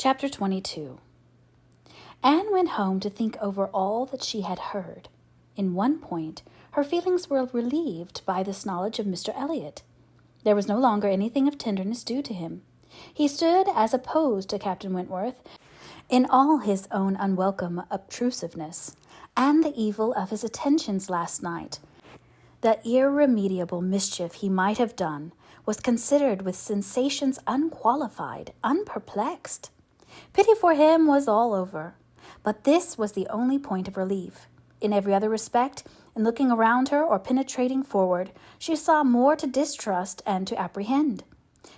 Chapter 22. Anne went home to think over all that she had heard. In one point, her feelings were relieved by this knowledge of Mr. Elliot. There was no longer anything of tenderness due to him. He stood as opposed to Captain Wentworth in all his own unwelcome obtrusiveness, and the evil of his attentions last night, the irremediable mischief he might have done, was considered with sensations unqualified, unperplexed. Pity for him was all over, but this was the only point of relief. In every other respect, in looking around her or penetrating forward, she saw more to distrust and to apprehend.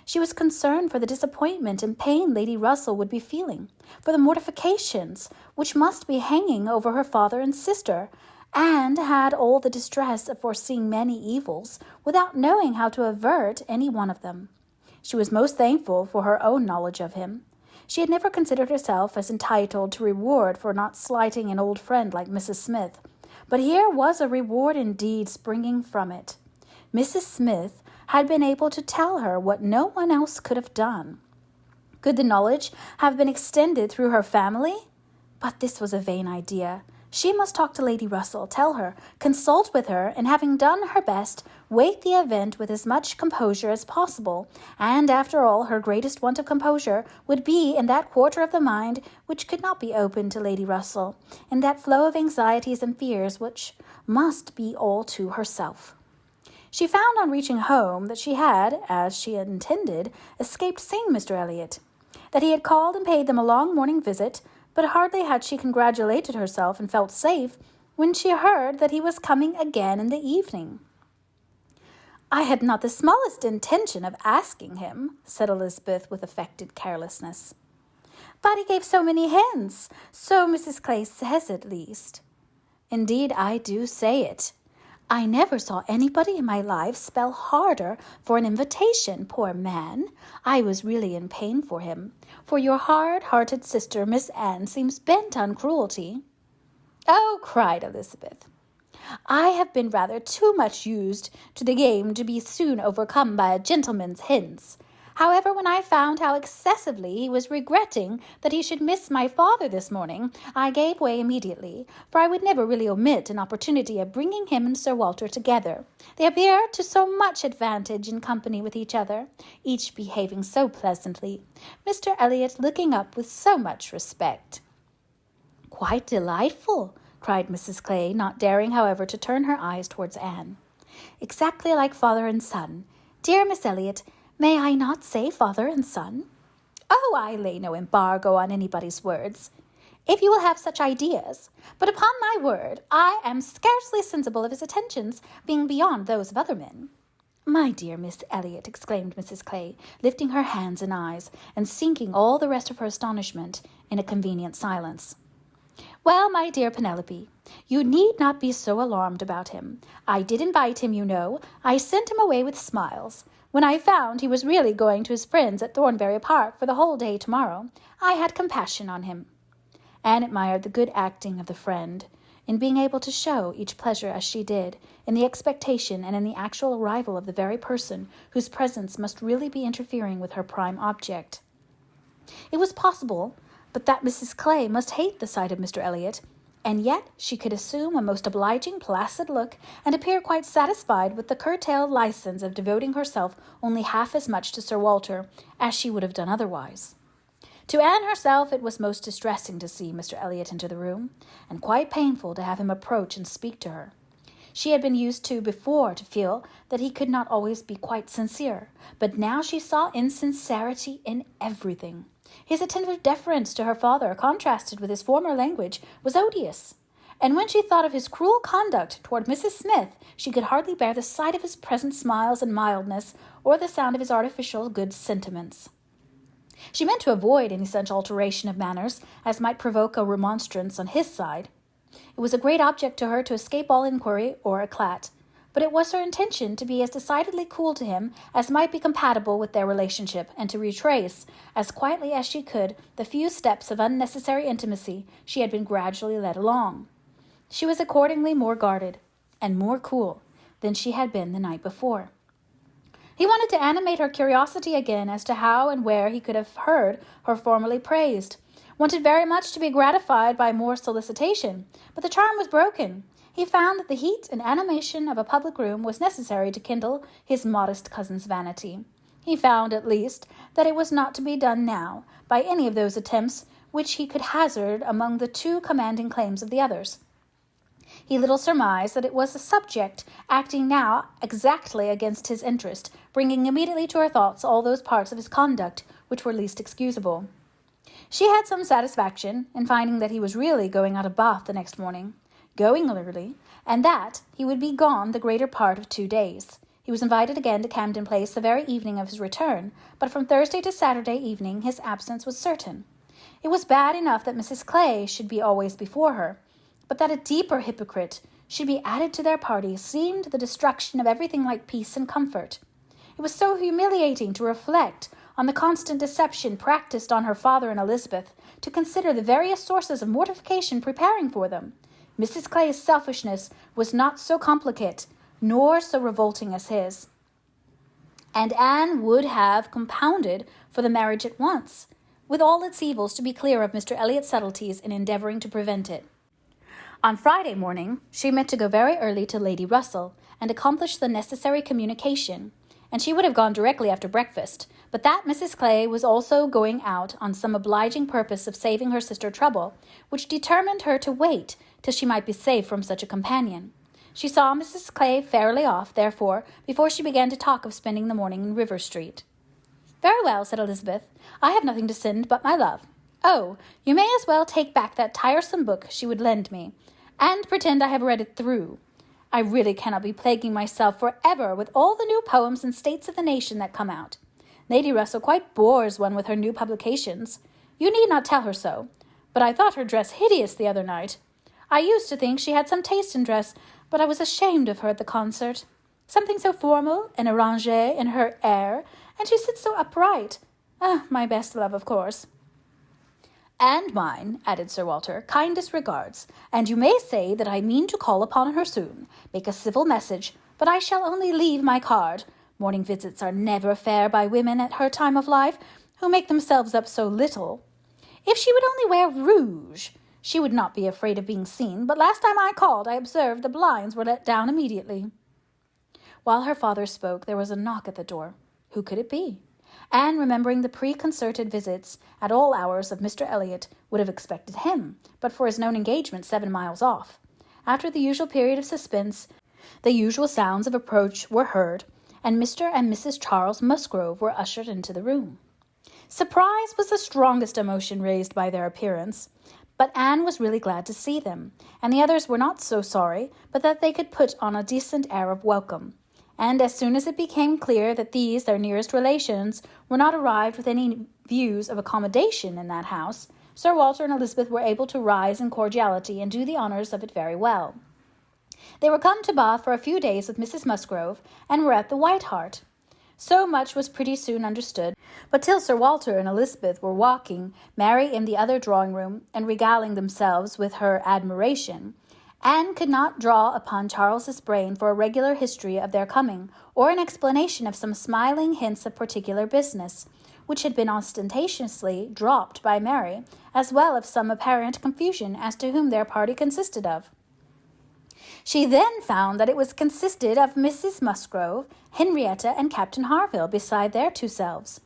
She was concerned for the disappointment and pain Lady Russell would be feeling, for the mortifications which must be hanging over her father and sister, and had all the distress of foreseeing many evils without knowing how to avert any one of them. She was most thankful for her own knowledge of him. She had never considered herself as entitled to reward for not slighting an old friend like Mrs. Smith, but here was a reward indeed springing from it. Mrs. Smith had been able to tell her what no one else could have done. Could the knowledge have been extended through her family? But this was a vain idea. She must talk to Lady Russell, tell her, consult with her, and having done her best, wait the event with as much composure as possible. And after all, her greatest want of composure would be in that quarter of the mind which could not be open to Lady Russell, in that flow of anxieties and fears which must be all to herself. She found on reaching home that she had, as she had intended, escaped seeing Mr. Elliot, that he had called and paid them a long morning visit, but hardly had she congratulated herself and felt safe when she heard that he was coming again in the evening. "I had not the smallest intention of asking him," said Elizabeth with affected carelessness. "But he gave so many hints, so Mrs. Clay says at least." "Indeed, I do say it. I never saw anybody in my life spell harder for an invitation, poor man. I was really in pain for him, for your hard-hearted sister, Miss Anne, seems bent on cruelty." "Oh," cried Elizabeth, "I have been rather too much used to the game to be soon overcome by a gentleman's hints. However, when I found how excessively he was regretting that he should miss my father this morning, I gave way immediately, for I would never really omit an opportunity of bringing him and Sir Walter together. They appear to so much advantage in company with each other, each behaving so pleasantly, Mr. Elliot looking up with so much respect." "Quite delightful," cried Mrs. Clay, not daring, however, to turn her eyes towards Anne. "Exactly like father and son. Dear Miss Elliot, may I not say father and son?" "Oh, I lay no embargo on anybody's words, if you will have such ideas. But upon my word, I am scarcely sensible of his attentions being beyond those of other men." "My dear Miss Elliot," exclaimed Mrs. Clay, lifting her hands and eyes, and sinking all the rest of her astonishment in a convenient silence. "Well, my dear Penelope, you need not be so alarmed about him. I did invite him, you know. I sent him away with smiles. When I found he was really going to his friends at Thornbury Park for the whole day tomorrow, I had compassion on him." Anne admired the good acting of the friend, in being able to show each pleasure as she did, in the expectation and in the actual arrival of the very person whose presence must really be interfering with her prime object. It was possible but that Mrs. Clay must hate the sight of Mr. Elliot, and yet she could assume a most obliging, placid look, and appear quite satisfied with the curtailed license of devoting herself only half as much to Sir Walter as she would have done otherwise. To Anne herself it was most distressing to see Mr. Elliot enter the room, and quite painful to have him approach and speak to her. She had been used to before to feel that he could not always be quite sincere, but now she saw insincerity in everything. His attentive deference to her father, contrasted with his former language, was odious, and when she thought of his cruel conduct toward Mrs. Smith, she could hardly bear the sight of his present smiles and mildness, or the sound of his artificial good sentiments. She meant to avoid any such alteration of manners as might provoke a remonstrance on his side. It was a great object to her to escape all inquiry or eclat, but it was her intention to be as decidedly cool to him as might be compatible with their relationship, and to retrace, as quietly as she could, the few steps of unnecessary intimacy she had been gradually led along. She was accordingly more guarded and more cool than she had been the night before. He wanted to animate her curiosity again as to how and where he could have heard her formerly praised, wanted very much to be gratified by more solicitation, but the charm was broken. He found that the heat and animation of a public room was necessary to kindle his modest cousin's vanity. He found, at least, that it was not to be done now by any of those attempts which he could hazard among the too commanding claims of the others. He little surmised that it was a subject acting now exactly against his interest, bringing immediately to her thoughts all those parts of his conduct which were least excusable. She had some satisfaction in finding that he was really going out of Bath the next morning, going early, and that he would be gone the greater part of 2 days. He was invited again to Camden Place the very evening of his return, but from Thursday to Saturday evening his absence was certain. It was bad enough that Mrs. Clay should be always before her, but that a deeper hypocrite should be added to their party seemed the destruction of everything like peace and comfort. It was so humiliating to reflect on the constant deception practiced on her father and Elizabeth, to consider the various sources of mortification preparing for them. Mrs. Clay's selfishness was not so complicate, nor so revolting as his. And Anne would have compounded for the marriage at once, with all its evils, to be clear of Mr. Elliott's subtleties in endeavouring to prevent it. On Friday morning, she meant to go very early to Lady Russell, and accomplish the necessary communication, and she would have gone directly after breakfast, but that Mrs. Clay was also going out on some obliging purpose of saving her sister trouble, which determined her to wait till she might be safe from such a companion. She saw Mrs. Clay fairly off, therefore, before she began to talk of spending the morning in River Street. "Very well," said Elizabeth. "I have nothing to send but my love. Oh, you may as well take back that tiresome book she would lend me, and pretend I have read it through. I really cannot be plaguing myself for ever with all the new poems and states of the nation that come out. Lady Russell quite bores one with her new publications. You need not tell her so, but I thought her dress hideous the other night. I used to think she had some taste in dress, but I was ashamed of her at the concert. Something so formal and arrangé in her air, and she sits so upright. My best love, of course." "And mine," added Sir Walter, "kindest regards, and you may say that I mean to call upon her soon, make a civil message, but I shall only leave my card. Morning visits are never fair by women at her time of life, who make themselves up so little. If she would only wear rouge, she would not be afraid of being seen, but last time I called I observed the blinds were let down immediately." While her father spoke, there was a knock at the door. Who could it be? Anne, remembering the preconcerted visits at all hours of Mr. Elliot, would have expected him, but for his known engagement 7 miles off. After the usual period of suspense, the usual sounds of approach were heard, and Mr. and Mrs. Charles Musgrove were ushered into the room. Surprise was the strongest emotion raised by their appearance, but Anne was really glad to see them, and the others were not so sorry but that they could put on a decent air of welcome. And as soon as it became clear that these, their nearest relations, were not arrived with any views of accommodation in that house, Sir Walter and Elizabeth were able to rise in cordiality and do the honours of it very well. They were come to Bath for a few days with Mrs. Musgrove, and were at the White Hart. So much was pretty soon understood, but till Sir Walter and Elizabeth were walking, Mary in the other drawing-room, and regaling themselves with her admiration, Anne could not draw upon Charles's brain for a regular history of their coming, or an explanation of some smiling hints of particular business, which had been ostentatiously dropped by Mary, as well as some apparent confusion as to whom their party consisted of. She then found that it was consisted of Mrs. Musgrove, Henrietta, and Captain Harville, beside their 2 selves.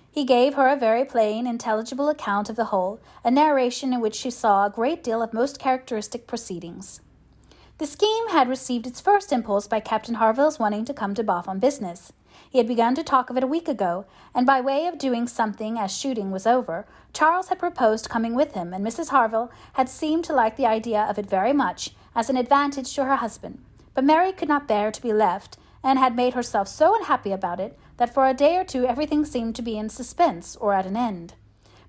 He gave her a very plain, intelligible account of the whole, a narration in which she saw a great deal of most characteristic proceedings. The scheme had received its first impulse by Captain Harville's wanting to come to Bath on business. He had begun to talk of it a week ago, and by way of doing something as shooting was over, Charles had proposed coming with him, and Mrs. Harville had seemed to like the idea of it very much, as an advantage to her husband. But Mary could not bear to be left, and had made herself so unhappy about it that for a day or 2 everything seemed to be in suspense or at an end.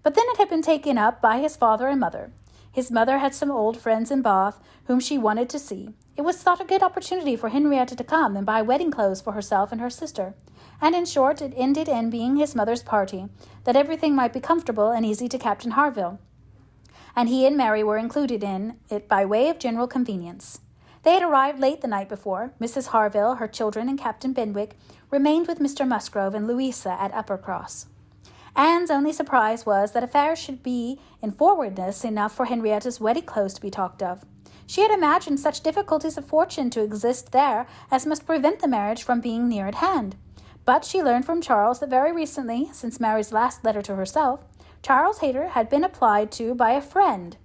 But then it had been taken up by his father and mother. His mother had some old friends in Bath whom she wanted to see. It was thought a good opportunity for Henrietta to come and buy wedding clothes for herself and her sister, and in short it ended in being his mother's party, that everything might be comfortable and easy to Captain Harville, and he and Mary were included in it by way of general convenience. They had arrived late the night before. Mrs. Harville, her children, and Captain Benwick remained with Mr. Musgrove and Louisa at Uppercross. Anne's only surprise was that affairs should be in forwardness enough for Henrietta's wedding clothes to be talked of. She had imagined such difficulties of fortune to exist there as must prevent the marriage from being near at hand. But she learned from Charles that very recently, since Mary's last letter to herself, Charles Hayter had been applied to by a friend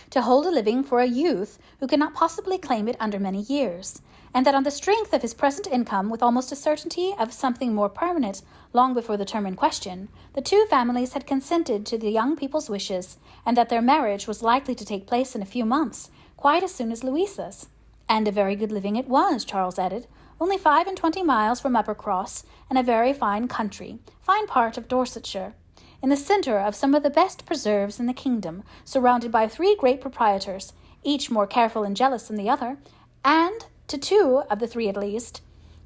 to hold a living for a youth who could not possibly claim it under many years, and that on the strength of his present income, with almost a certainty of something more permanent long before the term in question, the two families had consented to the young people's wishes, and that their marriage was likely to take place in a few months, quite as soon as Louisa's. And a very good living it was, Charles added, only 25 miles from Uppercross, and a very fine country, fine part of Dorsetshire, in the centre of some of the best preserves in the kingdom, surrounded by 3 great proprietors, each more careful and jealous than the other, and, to 2 of the 3 at least,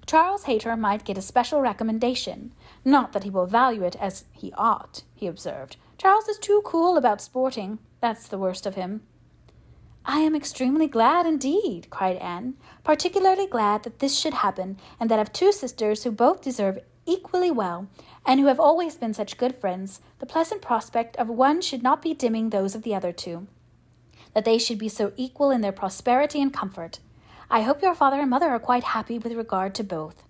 Charles Hayter might get a special recommendation. Not that he will value it as he ought, he observed. Charles is too cool about sporting. That's the worst of him. I am extremely glad indeed, cried Anne, particularly glad that this should happen, and that of 2 sisters who both deserve equally well, and who have always been such good friends, the pleasant prospect of one should not be dimming those of the other 2, that they should be so equal in their prosperity and comfort. I hope your father and mother are quite happy with regard to both.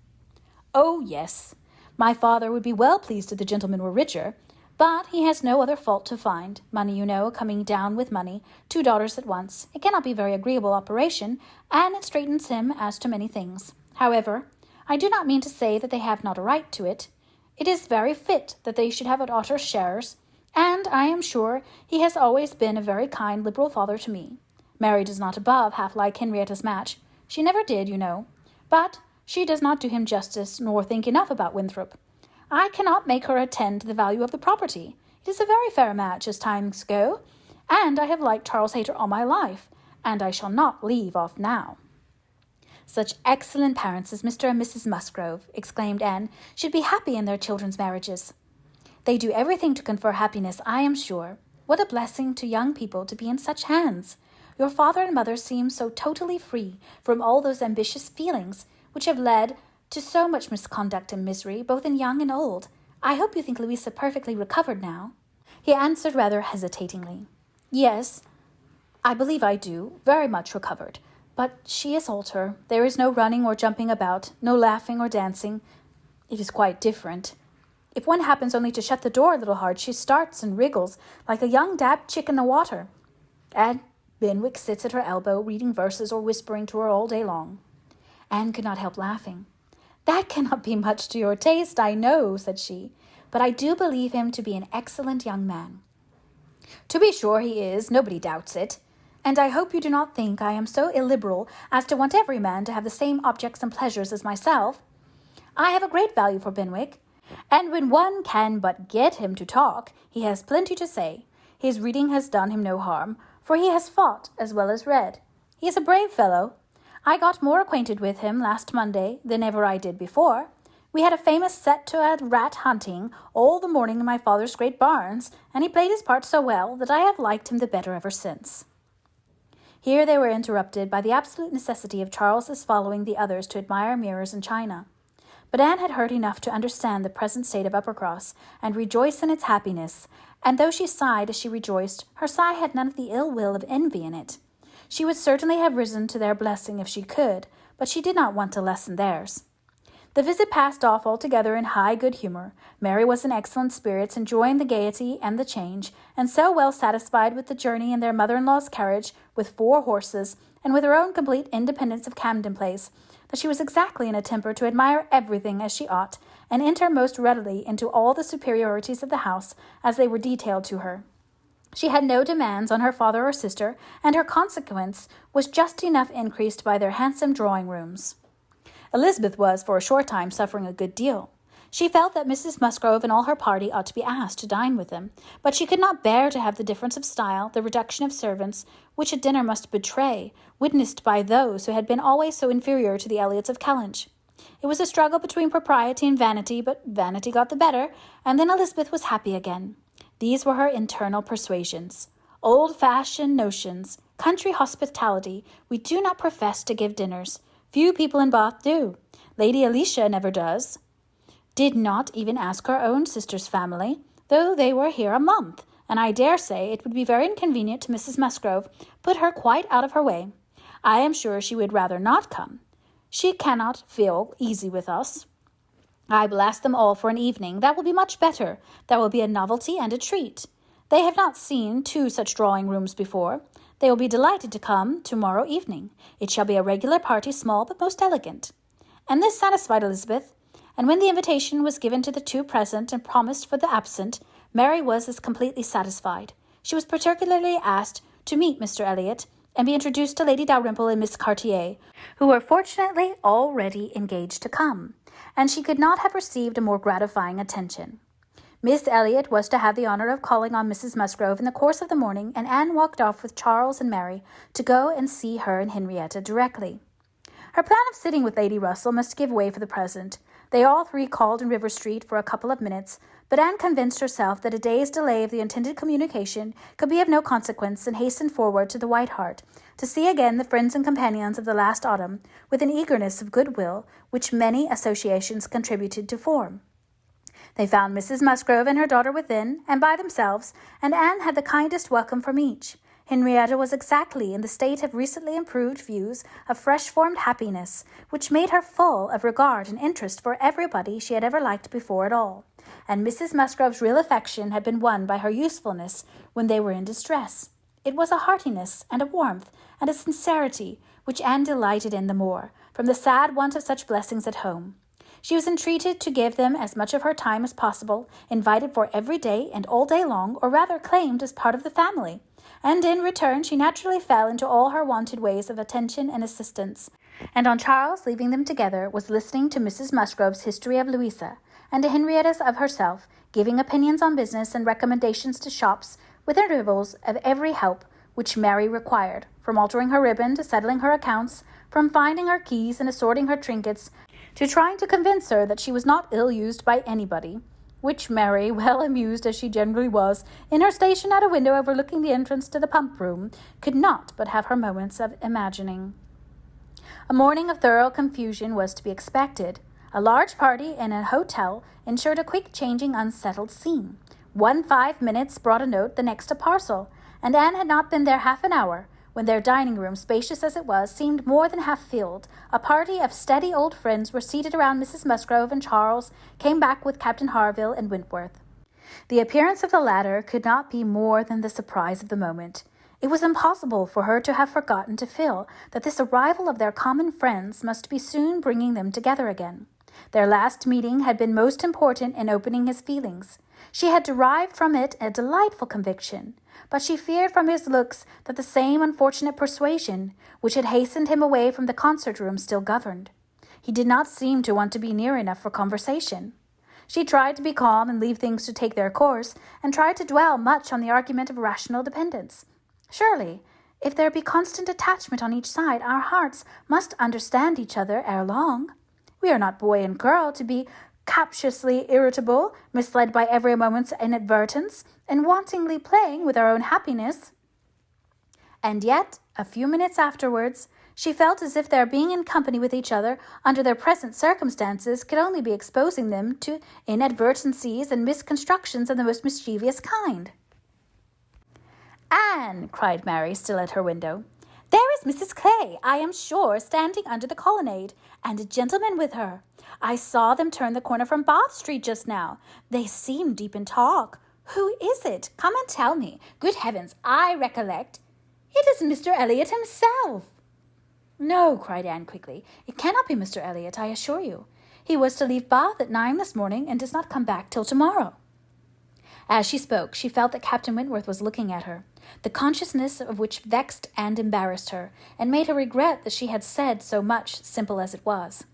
Oh, yes. My father would be well pleased if the gentlemen were richer, but he has no other fault to find. Money, you know, coming down with money, 2 daughters at once. It cannot be a very agreeable operation, and it straightens him as to many things. However, I do not mean to say that they have not a right to it. It is very fit that they should have a daughter's shares, and I am sure he has always been a very kind, liberal father to me. Mary does not above half like Henrietta's match. She never did, you know. But she does not do him justice, nor think enough about Winthrop. I cannot make her attend to the value of the property. It is a very fair match as times go, and I have liked Charles Hayter all my life, and I shall not leave off now. Such excellent parents as Mr. and Mrs. Musgrove, exclaimed Anne, should be happy in their children's marriages. They do everything to confer happiness, I am sure. What a blessing to young people to be in such hands! Your father and mother seem so totally free from all those ambitious feelings which have led to so much misconduct and misery, both in young and old. I hope you think Louisa perfectly recovered now. He answered rather hesitatingly. Yes, I believe I do, very much recovered. But she is older. There is no running or jumping about, no laughing or dancing. It is quite different. If one happens only to shut the door a little hard, she starts and wriggles like a young dabbed chick in the water. And Benwick sits at her elbow, reading verses or whispering to her all day long. Anne could not help laughing. That cannot be much to your taste, I know, said she, but I do believe him to be an excellent young man. To be sure he is, nobody doubts it, and I hope you do not think I am so illiberal as to want every man to have the same objects and pleasures as myself. I have a great value for Benwick, and when one can but get him to talk, he has plenty to say. His reading has done him no harm, for he has fought as well as read. He is a brave fellow. I got more acquainted with him last Monday than ever I did before. We had a famous set to at rat hunting all the morning in my father's great barns, and he played his part so well that I have liked him the better ever since. Here they were interrupted by the absolute necessity of Charles's following the others to admire mirrors and china. But Anne had heard enough to understand the present state of Uppercross, and rejoice in its happiness, and though she sighed as she rejoiced, her sigh had none of the ill will of envy in it. She would certainly have risen to their blessing if she could, but she did not want to lessen theirs. The visit passed off altogether in high good humour. Mary was in excellent spirits, enjoying the gaiety and the change, and so well satisfied with the journey in their mother-in-law's carriage with 4 horses, and with her own complete independence of Camden Place, that she was exactly in a temper to admire everything as she ought, and enter most readily into all the superiorities of the house as they were detailed to her. She had no demands on her father or sister, and her consequence was just enough increased by their handsome drawing-rooms. Elizabeth was, for a short time, suffering a good deal. She felt that Mrs. Musgrove and all her party ought to be asked to dine with them, but she could not bear to have the difference of style, the reduction of servants, which a dinner must betray, witnessed by those who had been always so inferior to the Elliots of Kellynch. It was a struggle between propriety and vanity, but vanity got the better, and then Elizabeth was happy again. These were her internal persuasions. Old-fashioned notions, country hospitality. We do not profess to give dinners. Few people in Bath do. Lady Alicia never does. Did not even ask her own sister's family, though they were here a month, and I dare say it would be very inconvenient to Mrs. Musgrove, put her quite out of her way. I am sure she would rather not come. She cannot feel easy with us. I will ask them all for an evening. That will be much better. That will be a novelty and a treat. They have not seen 2 such drawing-rooms before. They will be delighted to come tomorrow evening. It shall be a regular party, small but most elegant. And this satisfied Elizabeth, and when the invitation was given to the 2 present and promised for the absent, Mary was as completely satisfied. She was particularly asked to meet Mr. Elliot and be introduced to Lady Dalrymple and Miss Cartier, who were fortunately already engaged to come, and she could not have received a more gratifying attention. Miss Elliot was to have the honour of calling on Mrs. Musgrove in the course of the morning, and Anne walked off with Charles and Mary to go and see her and Henrietta directly. Her plan of sitting with Lady Russell must give way for the present. They all 3 called in River Street for a couple of minutes, but Anne convinced herself that a day's delay of the intended communication could be of no consequence, and hastened forward to the White Hart to see again the friends and companions of the last autumn, with an eagerness of goodwill which many associations contributed to form. They found Mrs. Musgrove and her daughter within, and by themselves, and Anne had the kindest welcome from each. Henrietta was exactly in the state of recently improved views of fresh-formed happiness, which made her full of regard and interest for everybody she had ever liked before at all, and Mrs. Musgrove's real affection had been won by her usefulness when they were in distress. It was a heartiness and a warmth and a sincerity which Anne delighted in the more, from the sad want of such blessings at home. She was entreated to give them as much of her time as possible, invited for every day and all day long, or rather claimed as part of the family, and in return she naturally fell into all her wonted ways of attention and assistance, and on Charles leaving them together was listening to Mrs. Musgrove's history of Louisa, and to Henrietta's of herself, giving opinions on business and recommendations to shops, with intervals of every help which Mary required, from altering her ribbon to settling her accounts, from finding her keys and assorting her trinkets, to trying to convince her that she was not ill-used by anybody, which Mary, well amused as she generally was, in her station at a window overlooking the entrance to the pump-room, could not but have her moments of imagining. A morning of thorough confusion was to be expected. A large party in an hotel ensured a quick-changing, unsettled scene. 1 5 minutes brought a note, the next a parcel, and Anne had not been there half an hour, when their dining-room, spacious as it was, seemed more than half filled. A party of steady old friends were seated around Mrs. Musgrove, and Charles came back with Captain Harville and Wentworth. The appearance of the latter could not be more than the surprise of the moment. It was impossible for her to have forgotten to feel that this arrival of their common friends must be soon bringing them together again. Their last meeting had been most important in opening his feelings. She had derived from it a delightful conviction, but she feared from his looks that the same unfortunate persuasion which had hastened him away from the concert-room still governed. He did not seem to want to be near enough for conversation. She tried to be calm and leave things to take their course, and tried to dwell much on the argument of rational dependence. Surely, if there be constant attachment on each side, our hearts must understand each other ere long. We are not boy and girl to be captiously irritable, misled by every moment's inadvertence, and wantonly playing with our own happiness. And yet, a few minutes afterwards, she felt as if their being in company with each other under their present circumstances could only be exposing them to inadvertencies and misconstructions of the most mischievous kind. "Anne," cried Mary, still at her window, "there is Mrs. Clay, I am sure, standing under the colonnade, and a gentleman with her. I saw them turn the corner from Bath Street just now. They seem deep in talk. Who is it? Come and tell me. Good heavens, I recollect. It is Mr. Elliot himself." "No," cried Anne quickly. "It cannot be Mr. Elliot, I assure you. He was to leave Bath at 9 this morning, and does not come back till tomorrow." As she spoke, she felt that Captain Wentworth was looking at her, the consciousness of which vexed and embarrassed her, and made her regret that she had said so much, simple as it was.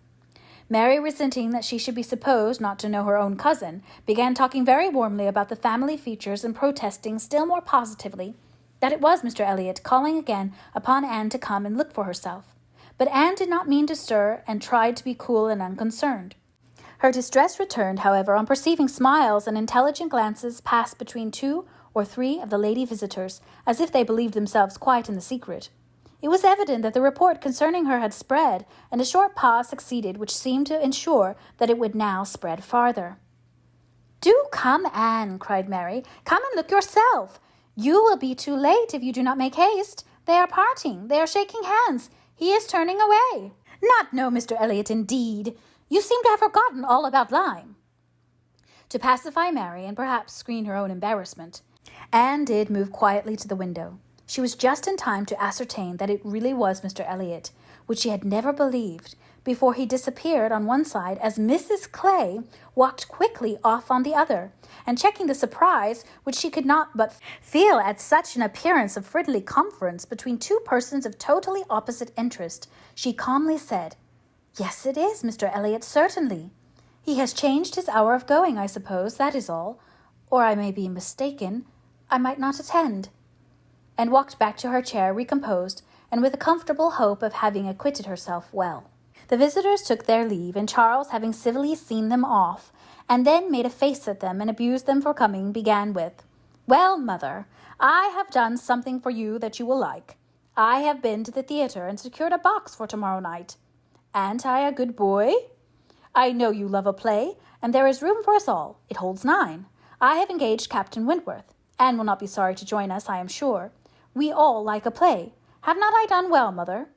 Mary, resenting that she should be supposed not to know her own cousin, began talking very warmly about the family features, and protesting still more positively that it was Mr. Elliot, calling again upon Anne to come and look for herself. But Anne did not mean to stir, and tried to be cool and unconcerned. Her distress returned, however, on perceiving smiles and intelligent glances pass between 2 or 3 of the lady visitors, as if they believed themselves quite in the secret. It was evident that the report concerning her had spread, and a short pause succeeded which seemed to ensure that it would now spread farther. "Do come, Anne," cried Mary. "Come and look yourself. You will be too late if you do not make haste. They are parting. They are shaking hands. He is turning away." "Not know Mr. Elliot, indeed. You seem to have forgotten all about Lyme." To pacify Mary, and perhaps screen her own embarrassment, Anne did move quietly to the window. She was just in time to ascertain that it really was Mr. Elliot, which she had never believed, before he disappeared on one side as Mrs. Clay walked quickly off on the other, and checking the surprise which she could not but feel at such an appearance of friendly conference between two persons of totally opposite interest, she calmly said, "Yes, it is Mr. Elliot, certainly. He has changed his hour of going, I suppose, that is all. Or I may be mistaken. I might not attend," and walked back to her chair, recomposed, and with a comfortable hope of having acquitted herself well. The visitors took their leave, and Charles, having civilly seen them off, and then made a face at them and abused them for coming, began with, "Well, mother, I have done something for you that you will like. I have been to the theatre and secured a box for tomorrow night. An't I a good boy? I know you love a play, and there is room for us all. It holds 9. I have engaged Captain Wentworth. Anne will not be sorry to join us, I am sure. We all like a play. Have not I done well, mother?"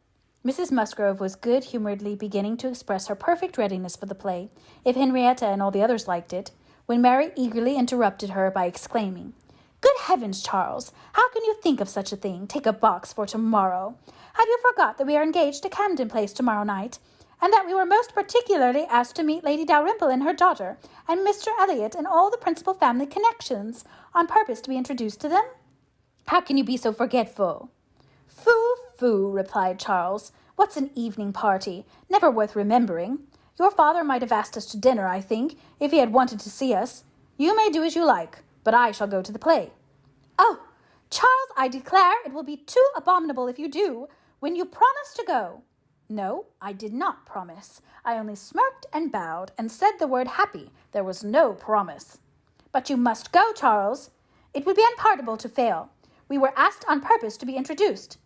Mrs. Musgrove was good-humouredly beginning to express her perfect readiness for the play, if Henrietta and all the others liked it, when Mary eagerly interrupted her by exclaiming, "Good heavens, Charles! How can you think of such a thing? Take a box for tomorrow! Have you forgot that we are engaged to Camden Place tomorrow night, and that we were most particularly asked to meet Lady Dalrymple and her daughter, and Mr. Elliot and all the principal family connections, on purpose to be introduced to them? How can you be so forgetful?" "Phoo, phoo," replied Charles. "What's an evening party? Never worth remembering. Your father might have asked us to dinner, I think, if he had wanted to see us. You may do as you like, but I shall go to the play." "Oh, Charles, I declare it will be too abominable if you do, when you promised to go." "No, I did not promise. I only smirked and bowed, and said the word happy. There was no promise." "But you must go, Charles. It would be unpardonable to fail. We were asked on purpose to be introduced.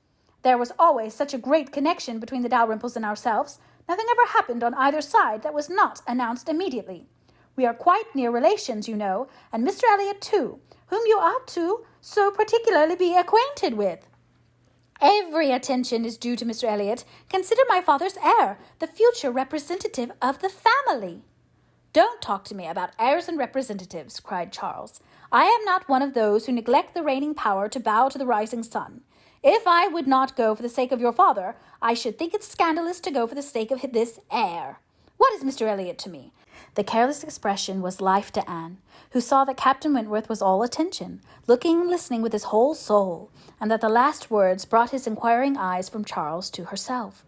There was always such a great connection between the Dalrymples and ourselves. Nothing ever happened on either side that was not announced immediately. We are quite near relations, you know, and Mr. Elliot too, whom you ought to so particularly be acquainted with. Every attention is due to Mr. Elliot. Consider my father's heir, the future representative of the family." "Don't talk to me about heirs and representatives," cried Charles. "I am not one of those who neglect the reigning power to bow to the rising sun. If I would not go for the sake of your father, I should think it scandalous to go for the sake of this heir. What is Mr. Elliot to me?" The careless expression was life to Anne, who saw that Captain Wentworth was all attention, looking and listening with his whole soul, and that the last words brought his inquiring eyes from Charles to herself.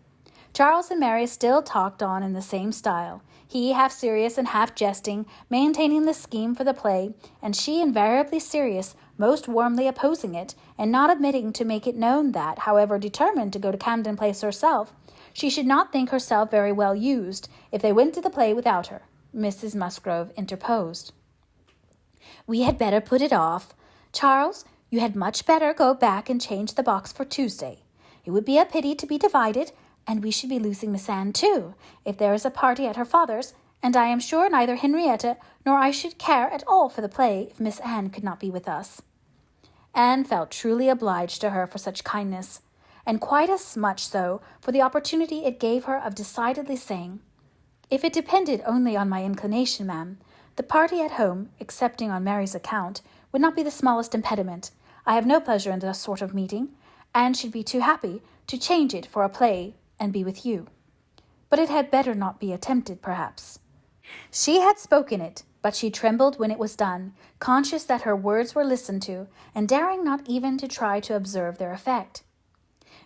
Charles and Mary still talked on in the same style, he half serious and half jesting, maintaining the scheme for the play, and she invariably serious, most warmly opposing it, and not admitting to make it known that, however determined to go to Camden Place herself, she should not think herself very well used if they went to the play without her. Mrs. Musgrove interposed. "We had better put it off. Charles, you had much better go back and change the box for Tuesday. It would be a pity to be divided, and we should be losing Miss Anne too, if there is a party at her father's, and I am sure neither Henrietta nor I should care at all for the play if Miss Anne could not be with us." Anne felt truly obliged to her for such kindness, and quite as much so for the opportunity it gave her of decidedly saying, "If it depended only on my inclination, ma'am, the party at home, excepting on Mary's account, would not be the smallest impediment. I have no pleasure in this sort of meeting, and should be too happy to change it for a play and be with you. But it had better not be attempted, perhaps." She had spoken it, but she trembled when it was done, conscious that her words were listened to, and daring not even to try to observe their effect.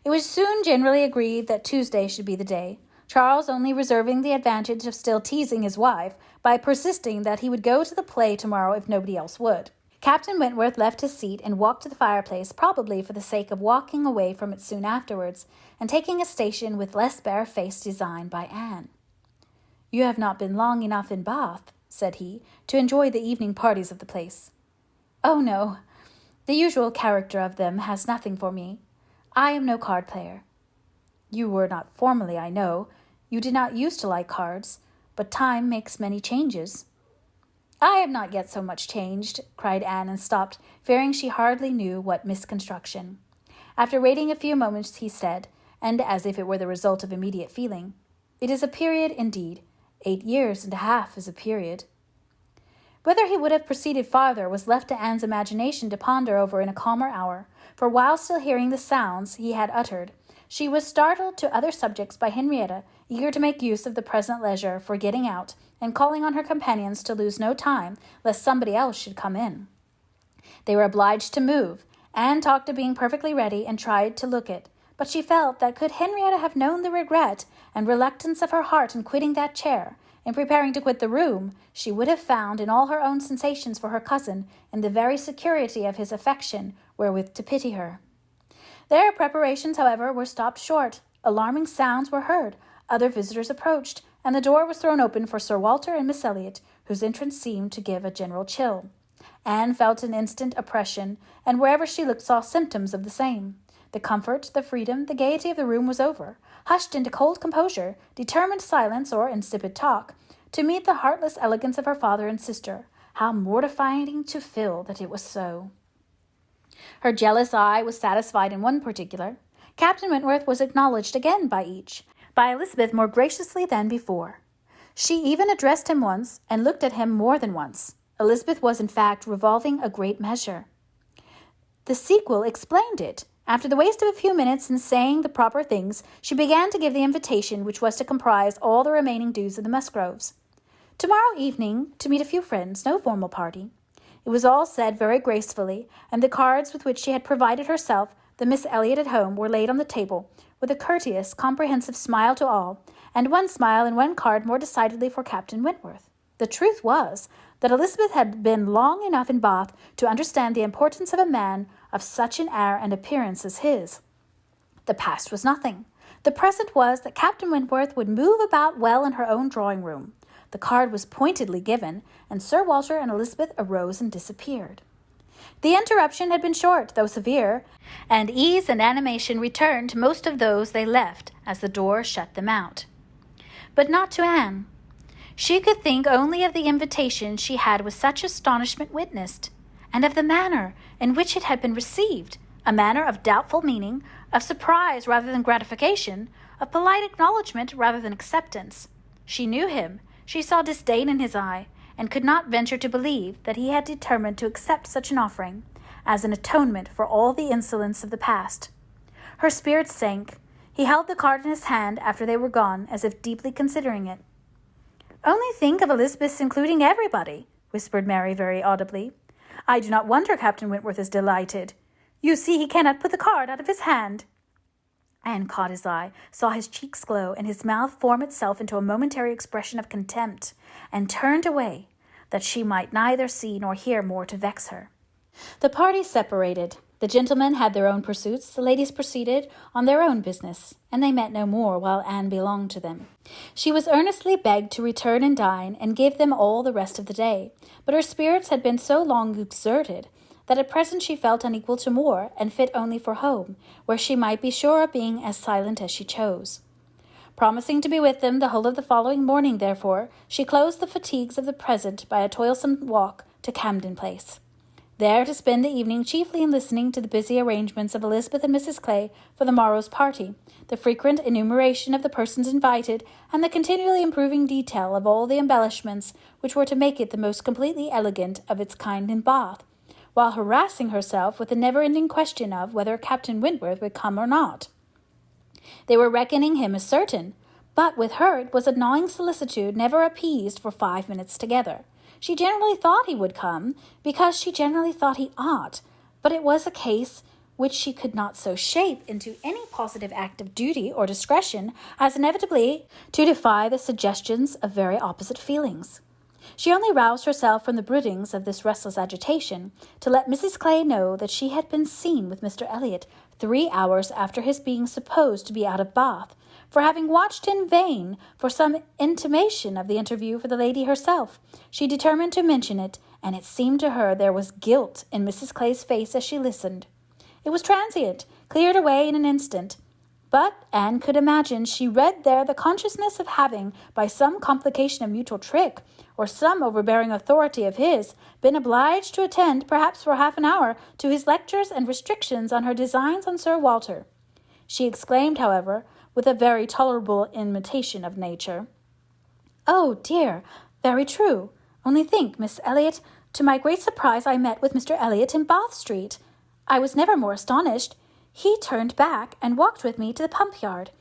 It was soon generally agreed that Tuesday should be the day, Charles only reserving the advantage of still teasing his wife by persisting that he would go to the play tomorrow if nobody else would. Captain Wentworth left his seat and walked to the fireplace, probably for the sake of walking away from it soon afterwards, and taking a station with less bare-faced design by Anne. "You have not been long enough in Bath," said he, "to enjoy the evening parties of the place." "Oh, no. The usual character of them has nothing for me. I am no card-player. You were not formerly, I know. You did not used to like cards, but time makes many changes." "I have not yet so much changed," cried Anne, and stopped, fearing she hardly knew what misconstruction. After waiting a few moments, he said, and as if it were the result of immediate feeling, "It is a period indeed. 8 years and a half is a period." Whether he would have proceeded farther was left to Anne's imagination to ponder over in a calmer hour, for while still hearing the sounds he had uttered, she was startled to other subjects by Henrietta, eager to make use of the present leisure for getting out, and calling on her companions to lose no time, lest somebody else should come in. They were obliged to move. Anne talked of being perfectly ready, and tried to look it, but she felt that could Henrietta have known the regret and reluctance of her heart in quitting that chair, in preparing to quit the room, she would have found in all her own sensations for her cousin, in the very security of his affection, wherewith to pity her. Their preparations, however, were stopped short. Alarming sounds were heard, other visitors approached, and the door was thrown open for Sir Walter and Miss Elliot, whose entrance seemed to give a general chill. Anne felt an instant oppression, and wherever she looked saw symptoms of the same. The comfort, the freedom, the gaiety of the room was over, hushed into cold composure, determined silence, or insipid talk, to meet the heartless elegance of her father and sister. How mortifying to feel that it was so! Her jealous eye was satisfied in one particular. Captain Wentworth was acknowledged again by each, by Elizabeth more graciously than before. She even addressed him once, and looked at him more than once. Elizabeth was, in fact, revolving a great measure. The sequel explained it. After the waste of a few minutes in saying the proper things, she began to give the invitation which was to comprise all the remaining dues of the Musgroves. "Tomorrow evening, to meet a few friends, no formal party." It was all said very gracefully, and the cards with which she had provided herself, the Miss Elliot at home, were laid on the table, with a courteous, comprehensive smile to all, and one smile and one card more decidedly for Captain Wentworth. The truth was that Elizabeth had been long enough in Bath to understand the importance of a man of such an air and appearance as his. The past was nothing. The present was that Captain Wentworth would move about well in her own drawing-room. The card was pointedly given, and Sir Walter and Elizabeth arose and disappeared. The interruption had been short, though severe, and ease and animation returned to most of those they left as the door shut them out. But not to Anne. She could think only of the invitation she had with such astonishment witnessed, and of the manner in which it had been received, a manner of doubtful meaning, of surprise rather than gratification, of polite acknowledgment rather than acceptance. She knew him, she saw disdain in his eye, and could not venture to believe that he had determined to accept such an offering, as an atonement for all the insolence of the past. Her spirits sank. He held the card in his hand after they were gone, as if deeply considering it. "Only think of Elizabeth's including everybody," whispered Mary very audibly. "I do not wonder Captain Wentworth is delighted. You see he cannot put the card out of his hand." Anne caught his eye, saw his cheeks glow, and his mouth form itself into a momentary expression of contempt, and turned away, that she might neither see nor hear more to vex her. The party separated. The gentlemen had their own pursuits, the ladies proceeded on their own business, and they met no more while Anne belonged to them. She was earnestly begged to return and dine, and give them all the rest of the day, but her spirits had been so long exerted that at present she felt unequal to more, and fit only for home, where she might be sure of being as silent as she chose. Promising to be with them the whole of the following morning, therefore, she closed the fatigues of the present by a toilsome walk to Camden Place, there to spend the evening chiefly in listening to the busy arrangements of Elizabeth and Mrs. Clay for the morrow's party, the frequent enumeration of the persons invited, and the continually improving detail of all the embellishments which were to make it the most completely elegant of its kind in Bath, while harassing herself with the never-ending question of whether Captain Wentworth would come or not. They were reckoning him as certain, but with her it was a gnawing solicitude never appeased for 5 minutes together. She generally thought he would come, because she generally thought he ought, but it was a case which she could not so shape into any positive act of duty or discretion as inevitably to defy the suggestions of very opposite feelings. She only roused herself from the broodings of this restless agitation to let Mrs. Clay know that she had been seen with Mr. Elliot 3 hours after his being supposed to be out of Bath, for having watched in vain for some intimation of the interview for the lady herself. She determined to mention it, and it seemed to her there was guilt in Mrs. Clay's face as she listened. It was transient, cleared away in an instant, But Anne could imagine she read there the consciousness of having, by some complication of mutual trick, or some overbearing authority of his, been obliged to attend, perhaps for half an hour, to his lectures and restrictions on her designs on Sir Walter. She exclaimed, however, with a very tolerable imitation of nature, "Oh, dear, very true. Only think, Miss Elliot, to my great surprise I met with Mr. Elliot in Bath Street. I was never more astonished. He turned back and walked with me to the pump-yard.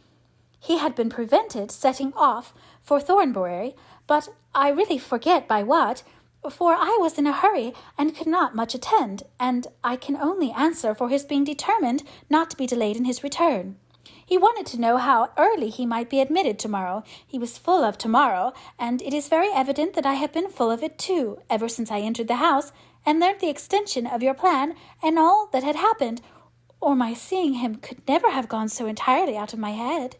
He had been prevented setting off for Thornbury, but I really forget by what, for I was in a hurry and could not much attend, and I can only answer for his being determined not to be delayed in his return. He wanted to know how early he might be admitted tomorrow. He was full of tomorrow, and it is very evident that I have been full of it too, ever since I entered the house, and learnt the extension of your plan, and all that had happened, or my seeing him could never have gone so entirely out of my head."